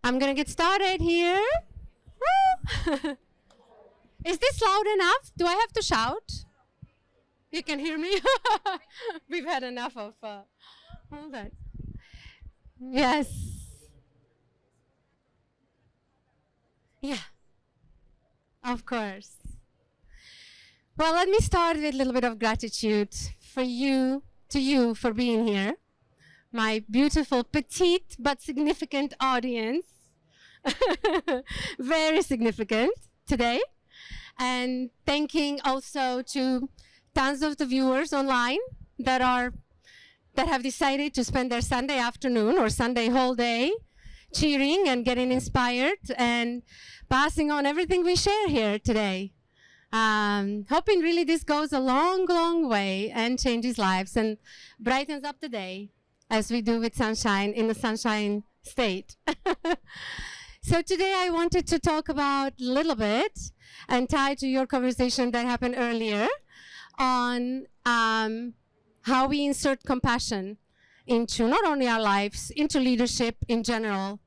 I'm gonna get started here. Woo! Is this loud enough? Do I have to shout? You can hear me? We've had enough of all that. Yes. Yeah, of course. Well, let me start with a little bit of gratitude to you for being here. My beautiful, petite, but significant audience. Very significant today. And thanking also to tons of the viewers online that have decided to spend their Sunday afternoon or Sunday whole day cheering and getting inspired and passing on everything we share here today. Hoping really this goes a long, long way and changes lives and brightens up the day as we do with sunshine in the Sunshine State. So today I wanted to talk about a little bit and tie to your conversation that happened earlier on how we insert compassion into not only our lives, into leadership in general.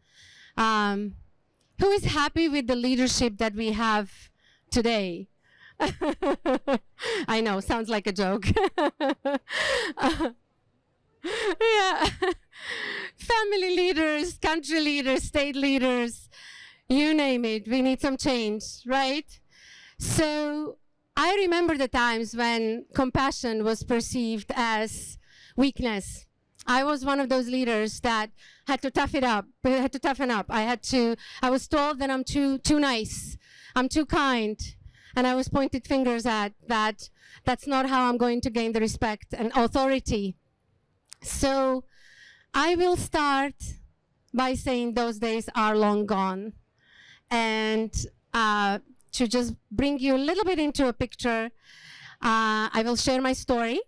Who is happy with the leadership that we have today? I know, sounds like a joke. Yeah. Family leaders, country leaders, state leaders, you name it, we need some change, right? So I remember the times when compassion was perceived as weakness. I was one of those leaders that had to toughen up. I was told that I'm too nice, I'm too kind, and I was pointed fingers at that. That's not how I'm going to gain the respect and authority. So I will start by saying those days are long gone. And to just bring you a little bit into a picture, I will share my story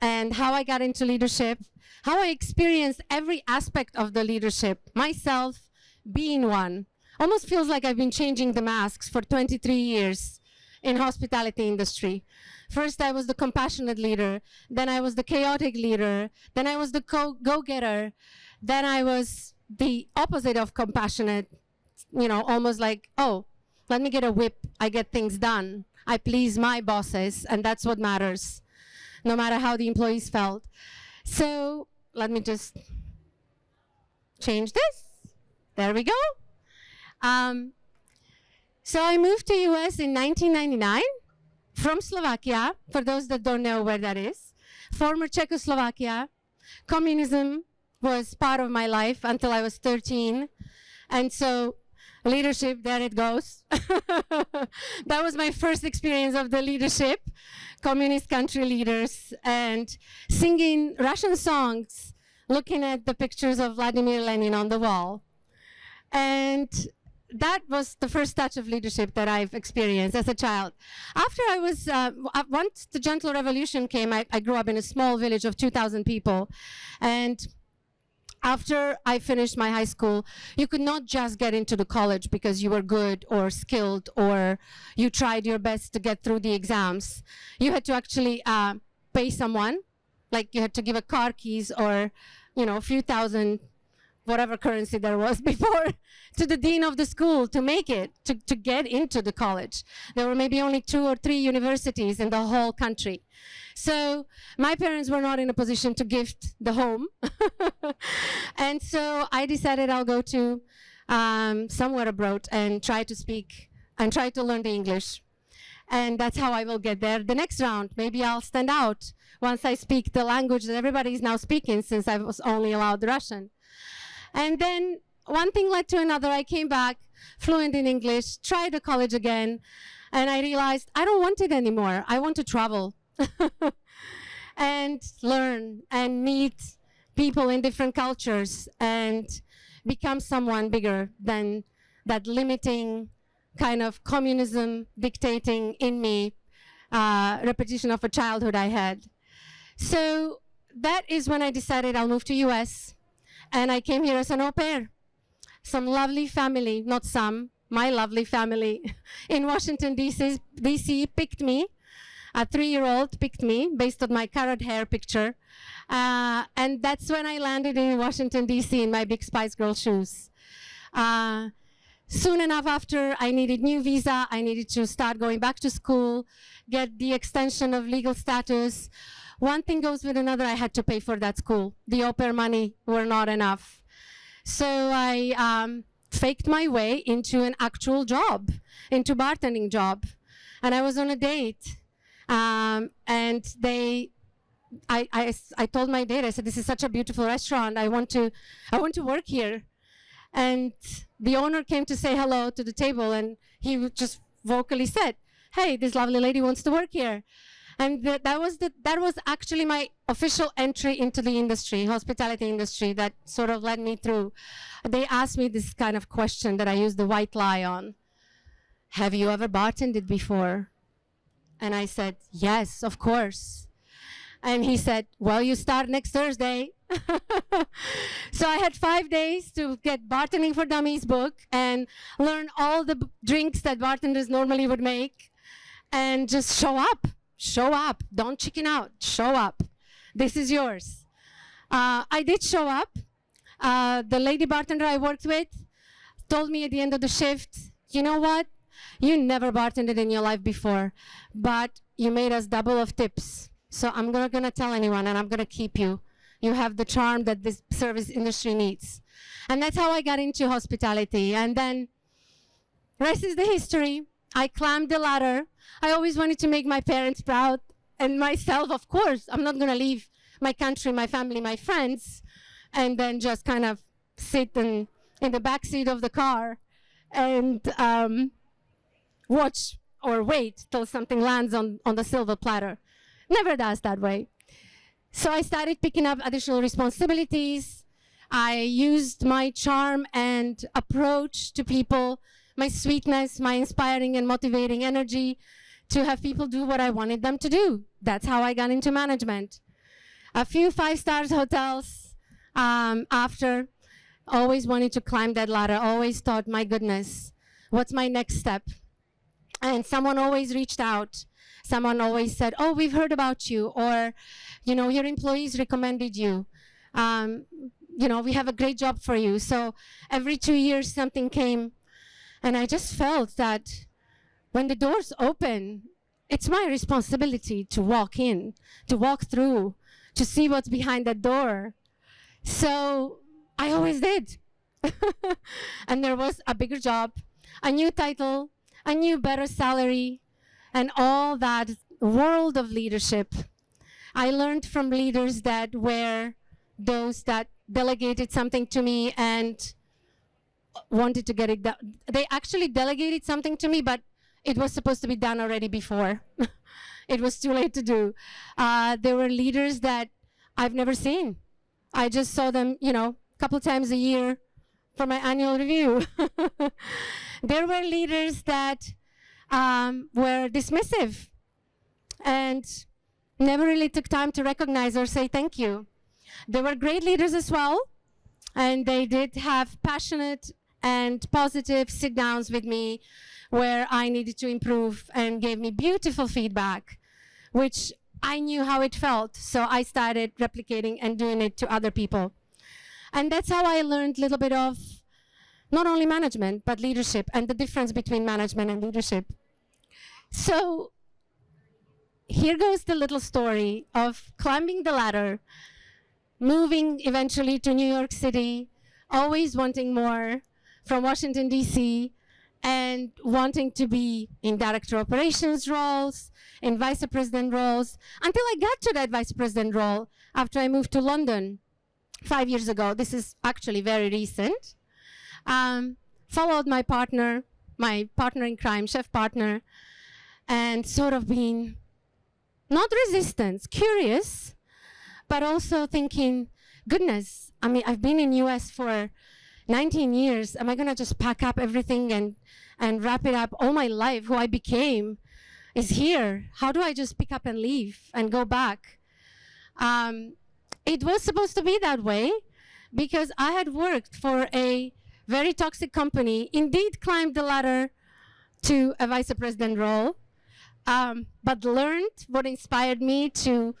and how I got into leadership, how I experienced every aspect of the leadership, myself being one. Almost feels like I've been changing the masks for 23 years in hospitality industry. First, I was the compassionate leader. Then I was the chaotic leader. Then I was the go-getter. Then I was the opposite of compassionate, almost like, oh, let me get a whip. I get things done. I please my bosses, and that's what matters, no matter how the employees felt. So let me just change this. There we go. So I moved to US in 1999 from Slovakia, for those that don't know where that is. Former Czechoslovakia. Communism was part of my life until I was 13. And so leadership, there it goes. That was my first experience of the leadership, communist country leaders, and singing Russian songs, looking at the pictures of Vladimir Lenin on the wall. And that was the first touch of leadership that I've experienced as a child. After once the Gentle Revolution came, I grew up in a small village of 2,000 people. And after I finished my high school, you could not just get into the college because you were good or skilled or you tried your best to get through the exams. You had to actually pay someone, like you had to give a car keys or, a few thousand, whatever currency there was before, to the dean of the school to make it, to get into the college. There were maybe only 2 or 3 universities in the whole country. So my parents were not in a position to gift the home. And so I decided I'll go to somewhere abroad and try to speak and try to learn the English. And that's how I will get there. The next round, maybe I'll stand out once I speak the language that everybody is now speaking, since I was only allowed Russian. And then one thing led to another. I came back fluent in English, tried the college again, and I realized I don't want it anymore. I want to travel and learn and meet people in different cultures and become someone bigger than that limiting kind of communism dictating in me repetition of a childhood I had. So that is when I decided I'll move to US. And I came here as an au pair. Some lovely family, not some, my lovely family in Washington, D.C. picked me. A 3-year-old picked me based on my carrot hair picture. And that's when I landed in Washington, D.C. in my big Spice Girl shoes. Soon enough after, I needed new visa. I needed to start going back to school, get the extension of legal status. One thing goes with another. I had to pay for that school. The au pair money were not enough. So I faked my way into an actual job, into bartending job. And I was on a date. And I told my date, I said, this is such a beautiful restaurant. I want to work here. And the owner came to say hello to the table, and he just vocally said, hey, this lovely lady wants to work here. And that was actually my official entry into the industry, hospitality industry, that sort of led me through. They asked me this kind of question that I used the white lie on. Have you ever bartended before? And I said, yes, of course. And he said, well, you start next Thursday. So I had 5 days to get Bartending for Dummies book and learn all the drinks that bartenders normally would make, and just show up, don't chicken out, show up. This is yours. I did show up. The lady bartender I worked with told me at the end of the shift, you know what? You never bartended in your life before, but you made us double of tips. So I'm not gonna tell anyone, and I'm gonna keep you. You have the charm that this service industry needs. And that's how I got into hospitality. And then, rest is the history. I climbed the ladder. I always wanted to make my parents proud, and myself, of course. I'm not gonna leave my country, my family, my friends, and then just kind of sit in the backseat of the car and watch or wait till something lands on the silver platter. Never does that way. So I started picking up additional responsibilities. I used my charm and approach to people, my sweetness, my inspiring and motivating energy to have people do what I wanted them to do. That's how I got into management. A few 5-star hotels after, always wanted to climb that ladder, always thought, my goodness, what's my next step? And someone always reached out. Someone always said, oh, we've heard about you, or, you know, your employees recommended you. You know, we have a great job for you. So every 2 years something came, and I just felt that when the doors open, it's my responsibility to walk in, to walk through, to see what's behind that door. So I always did. And there was a bigger job, a new title, a new better salary, and all that world of leadership. I learned from leaders that were those that delegated something to me and wanted to get it done. They actually delegated something to me, but it was supposed to be done already before. It was too late to do. There were leaders that I've never seen. I just saw them, you know, a couple times a year for my annual review. There were leaders that were dismissive and never really took time to recognize or say thank you. There were great leaders as well, and they did have passionate and positive sit-downs with me where I needed to improve and gave me beautiful feedback, which I knew how it felt, so I started replicating and doing it to other people. And that's how I learned a little bit of not only management, but leadership and the difference between management and leadership. So here goes the little story of climbing the ladder, moving eventually to New York City, always wanting more from Washington, D.C., and wanting to be in director operations roles, in vice president roles, until I got to that vice president role after I moved to London 5 years ago. This is actually very recent. Followed my partner in crime, chef partner, and sort of been not resistant, curious, but also thinking, goodness, I mean, I've been in US for 19 years. Am I gonna just pack up everything and wrap it up? All my life, who I became is here. How do I just pick up and leave and go back? It was supposed to be that way because I had worked for a very toxic company, indeed climbed the ladder to a vice president role, but learned what inspired me to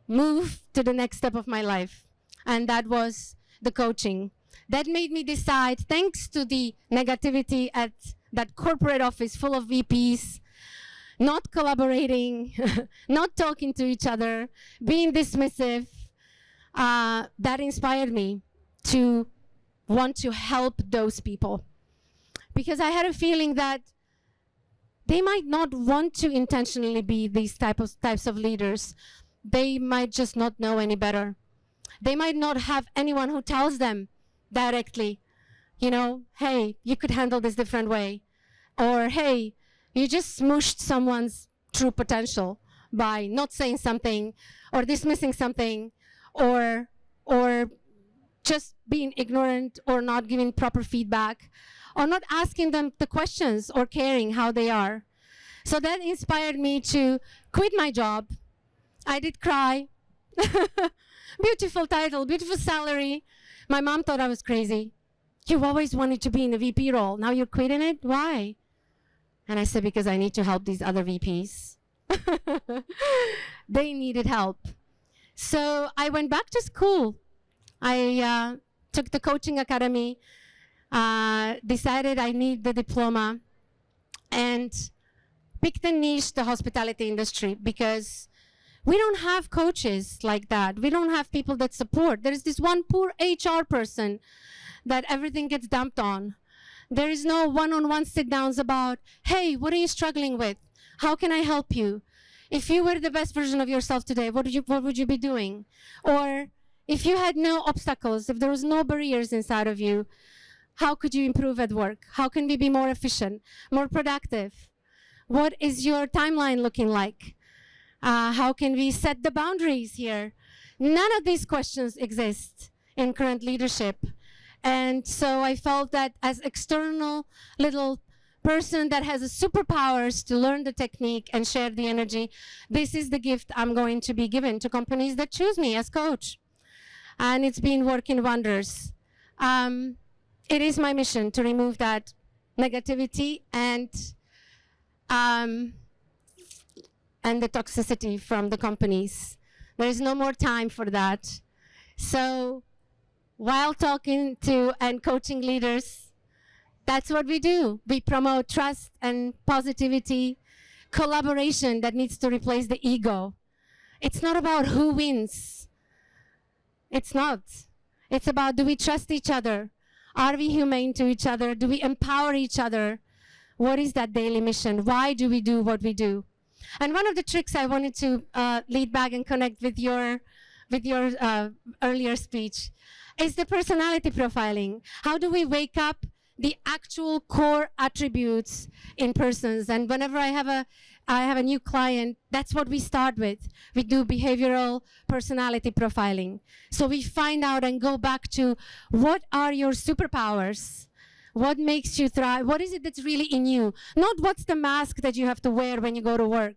move to the next step of my life. And that was the coaching. That made me decide, thanks to the negativity at that corporate office full of VPs, not collaborating, not talking to each other, being dismissive, that inspired me to want to help those people. Because I had a feeling that they might not want to intentionally be these types of leaders. They might just not know any better. They might not have anyone who tells them directly, you know, hey, you could handle this different way. Or, hey, you just smooshed someone's true potential by not saying something or dismissing something or just being ignorant or not giving proper feedback or not asking them the questions or caring how they are. So that inspired me to quit my job. I did cry. Beautiful title, beautiful salary. My mom thought I was crazy. You always wanted to be in a VP role. Now you're quitting it? Why? And I said, because I need to help these other VPs. They needed help. So I went back to school. I took the coaching academy, decided I need the diploma, and picked a niche, the hospitality industry, because we don't have coaches like that. We don't have people that support. There is this one poor HR person that everything gets dumped on. There is no one-on-one sit-downs about, hey, what are you struggling with? How can I help you? If you were the best version of yourself today, what would you be doing? Or if you had no obstacles, if there was no barriers inside of you, how could you improve at work? How can we be more efficient, more productive? What is your timeline looking like? How can we set the boundaries here? None of these questions exist in current leadership. And so I felt that as external little person that has the superpowers to learn the technique and share the energy, this is the gift I'm going to be given to companies that choose me as coach. And it's been working wonders. It is my mission to remove that negativity and the toxicity from the companies. There is no more time for that. So while talking to and coaching leaders, that's what we do. We promote trust and positivity, collaboration that needs to replace the ego. It's not about who wins. It's not. It's about, do we trust each other? Are we humane to each other? Do we empower each other? What is that daily mission? Why do we do what we do? And one of the tricks I wanted to lead back and connect with your earlier speech is the personality profiling. How do we wake up the actual core attributes in persons? And whenever I have a new client, that's what we start with. We do behavioral personality profiling. So we find out and go back to, what are your superpowers? What makes you thrive? What is it that's really in you? Not what's the mask that you have to wear when you go to work.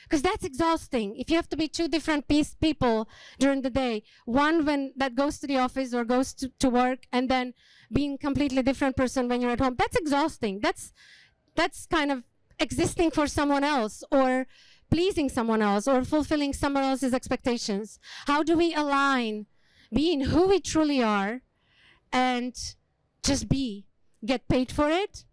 Because that's exhausting. If you have to be two different people during the day, one when that goes to the office or goes to work, and then being completely different person when you're at home, that's exhausting. That's kind of existing for someone else, or pleasing someone else, or fulfilling someone else's expectations. How do we align being who we truly are and just get paid for it?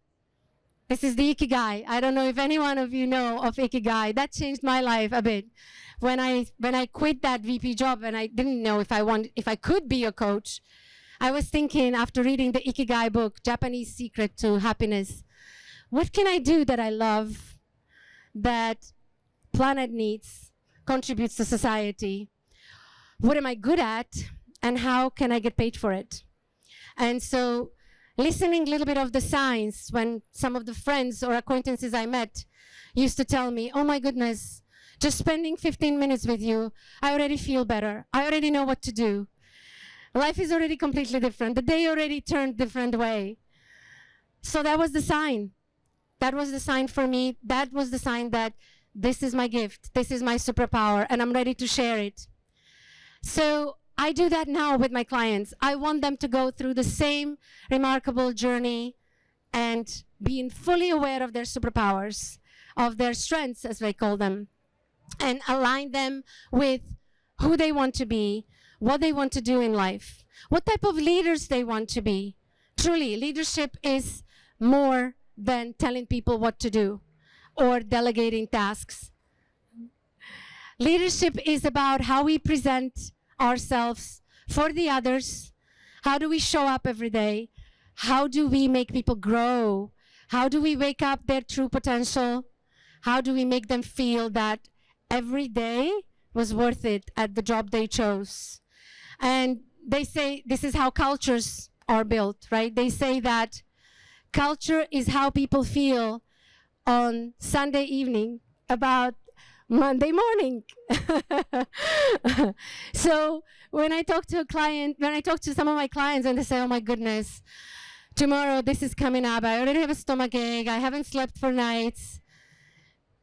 This is the Ikigai. I don't know if any one of you know of Ikigai. That changed my life a bit. When I quit that VP job and I didn't know if I could be a coach, I was thinking, after reading the Ikigai book, Japanese Secret to Happiness, what can I do that I love, that planet needs, contributes to society? What am I good at, and how can I get paid for it? And so, listening a little bit of the signs, when some of the friends or acquaintances I met used to tell me, oh my goodness, just spending 15 minutes with you, I already feel better. I already know what to do. Life is already completely different. The day already turned different way. So that was the sign. That was the sign for me. That was the sign that this is my gift. This is my superpower, and I'm ready to share it. So I do that now with my clients. I want them to go through the same remarkable journey and being fully aware of their superpowers, of their strengths, as we call them, and align them with who they want to be, what they want to do in life, what type of leaders they want to be. Truly, leadership is more than telling people what to do or delegating tasks. Leadership is about how we present ourselves for the others. How do we show up every day? How do we make people grow? How do we wake up their true potential? How do we make them feel that every day was worth it at the job they chose? And they say this is how cultures are built, right? They say that culture is how people feel on Sunday evening about Monday morning. So when I talk to some of my clients and they say, oh my goodness, tomorrow this is coming up, I already have a stomach ache, I haven't slept for nights.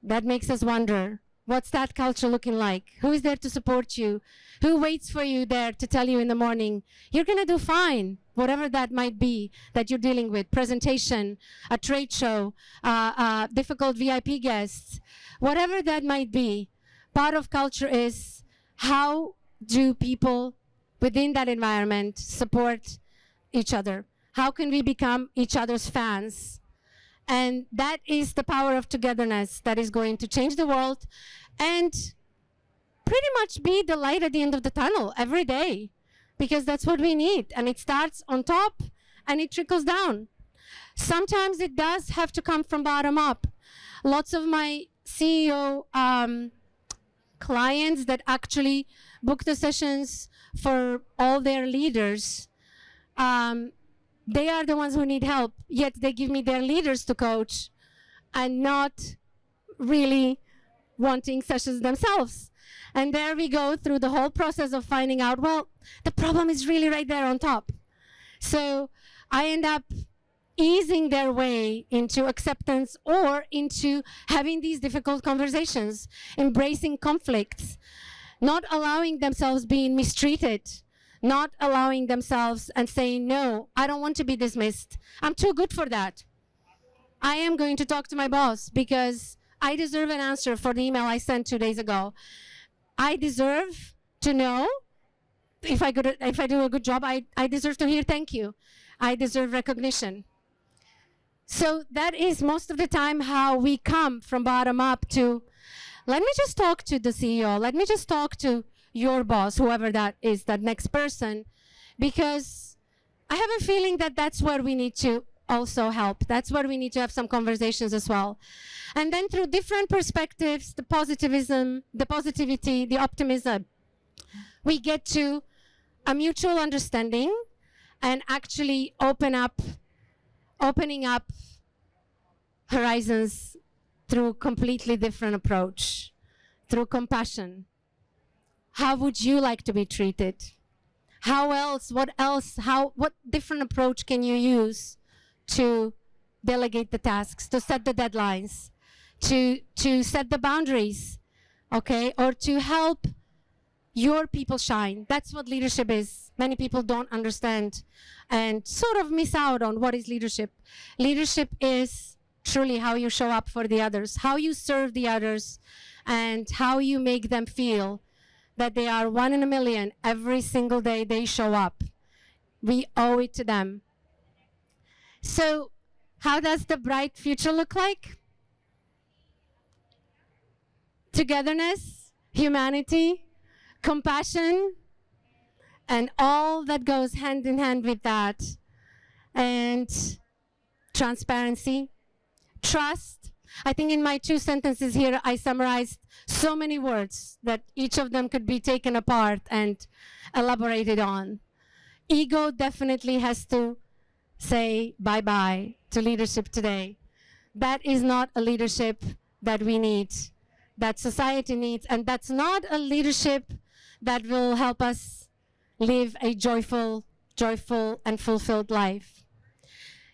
That makes us wonder, what's that culture looking like? Who is there to support you? Who waits for you there to tell you in the morning, you're gonna do fine, whatever that might be that you're dealing with, presentation, a trade show, difficult VIP guests, whatever that might be. Part of culture is how do people within that environment support each other? How can we become each other's fans? And that is the power of togetherness that is going to change the world and pretty much be the light at the end of the tunnel every day, because that's what we need. And it starts on top and it trickles down. Sometimes it does have to come from bottom up. Lots of my CEO clients that actually book the sessions for all their leaders, they are the ones who need help, yet they give me their leaders to coach and not really wanting sessions themselves. And there we go through the whole process of finding out, well, the problem is really right there on top. So I end up easing their way into acceptance or into having these difficult conversations, embracing conflicts, not allowing themselves being mistreated, not allowing themselves and saying, no, I don't want to be dismissed. I'm too good for that. I am going to talk to my boss because I deserve an answer for the email I sent 2 days ago. I deserve to know if I do a good job. I deserve to hear thank you. I deserve recognition. So that is most of the time how we come from bottom up to, let me just talk to the CEO. Let me just talk to your boss, whoever that is, that next person, because I have a feeling that that's where we need to also help. That's where we need to have some conversations as well. And then through different perspectives, the positivism, the positivity, the optimism, we get to a mutual understanding and actually opening up horizons through completely different approach, through compassion. How would you like to be treated? How else, what different approach can you use to delegate the tasks, to set the deadlines, to set the boundaries, okay? Or to help your people shine. That's what leadership is. Many people don't understand and sort of miss out on what is leadership. Leadership is truly how you show up for the others, how you serve the others, and how you make them feel that they are one in a million every single day they show up. We owe it to them. So how does the bright future look like? Togetherness, humanity, compassion, and all that goes hand in hand with that. And transparency, trust. I think in my 2 sentences here, I summarized so many words that each of them could be taken apart and elaborated on. Ego definitely has to say bye-bye to leadership today. That is not a leadership that we need, that society needs, and that's not a leadership that will help us live a joyful and fulfilled life.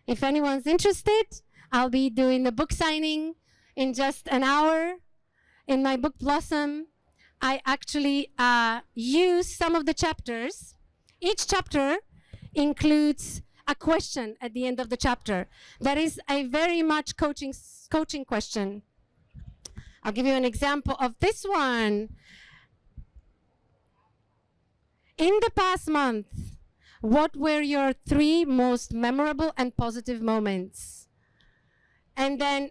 If anyone's interested, I'll be doing the book signing in just an hour. In my book Blossom, I actually use some of the chapters. Each chapter includes a question at the end of the chapter. That is a very much coaching question. I'll give you an example of this one. In the past month, What were your 3 most memorable and positive moments? And then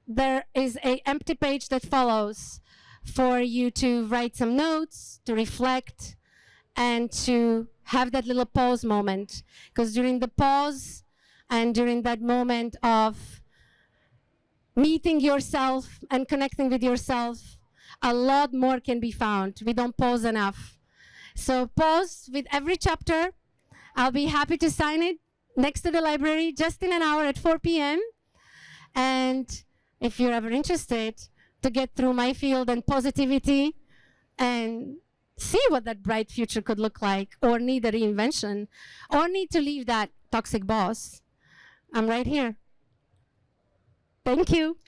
there is an empty page that follows for you to write some notes, to reflect, and to have that little pause moment. Because during the pause and during that moment of meeting yourself and connecting with yourself, a lot more can be found. We don't pause enough. So pause with every chapter. I'll be happy to sign it next to the library just in an hour at 4 p.m. And if you're ever interested to get through my field and positivity and see what that bright future could look like, or need a reinvention, or need to leave that toxic boss, I'm right here. Thank you.